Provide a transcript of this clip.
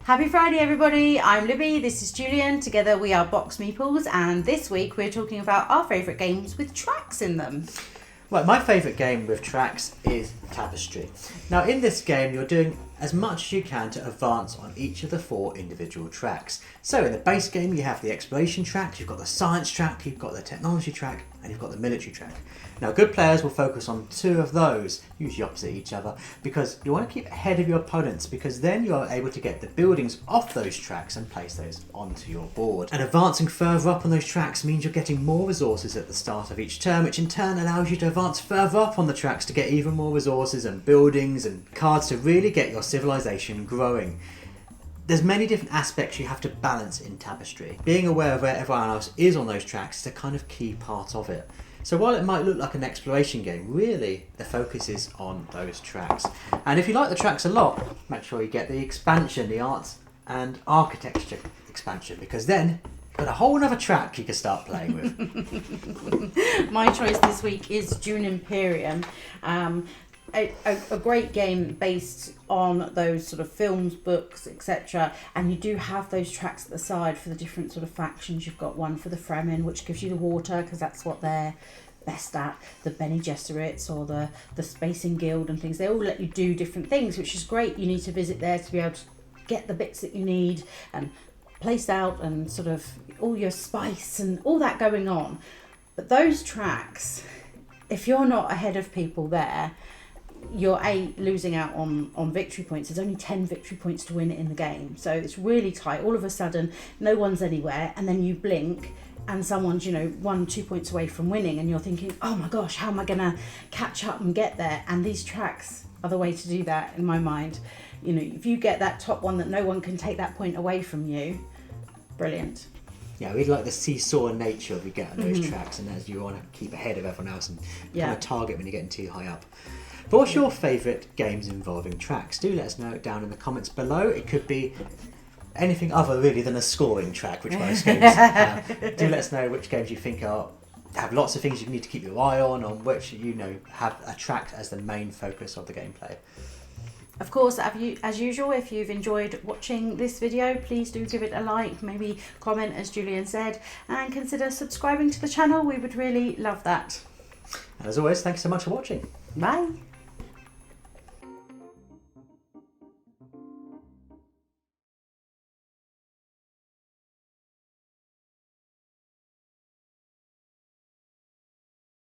Happy Friday everybody, I'm Libby, this is Julian, together we are BoxedMeeples, and this week we're talking about our favourite games with tracks in them. Right, my favourite game with tracks is Tapestry. Now in this game you're doing as much as you can to advance on each of the 4 individual tracks. So in the base game you have the exploration track, you've got the science track, you've got the technology track, and you've got the military track. Now good players will focus on 2 of those, usually opposite each other, because you want to keep ahead of your opponents, because then you're able to get the buildings off those tracks and place those onto your board. And advancing further up on those tracks means you're getting more resources at the start of each turn, which in turn allows you to advance further up on the tracks to get even more resources and buildings and cards to really get your civilization growing. There's many different aspects you have to balance in Tapestry. Being aware of where everyone else is on those tracks is a kind of key part of it. So while it might look like an exploration game, really the focus is on those tracks. And if you like the tracks a lot, make sure you get the expansion, the arts and architecture expansion, because then you've got a whole other track you can start playing with. My choice this week is Dune Imperium. A great game based on those sort of films, books, etc. And you do have those tracks at the side for the different sort of factions. You've got one for the Fremen, which gives you the water, because that's what they're best at. The Bene Gesserits or the Spacing Guild and things. They all let you do different things, which is great. You need to visit there to be able to get the bits that you need and place out and sort of all your spice and all that going on. But those tracks, if you're not ahead of people there, you're losing out on victory points. There's only 10 victory points to win in the game, so it's really tight. All of a sudden no one's anywhere, and then you blink and someone's 1-2 points away from winning, and you're thinking, oh my gosh, how am I gonna catch up and get there? And these tracks are the way to do that in my mind. If you get that top one that no one can take that point away from you, brilliant. Yeah, we like the seesaw nature we get on those tracks, and as you want to keep ahead of everyone else and become a target when you're getting too high up. But what's your favourite games involving tracks? Do let us know down in the comments below. It could be anything other really than a scoring track, which most games have. Do let us know which games you think have lots of things you need to keep your eye on which have a track as the main focus of the gameplay. Of course, as usual, if you've enjoyed watching this video, please do give it a like, maybe comment as Julian said, and consider subscribing to the channel. We would really love that. And as always, thanks so much for watching. Bye.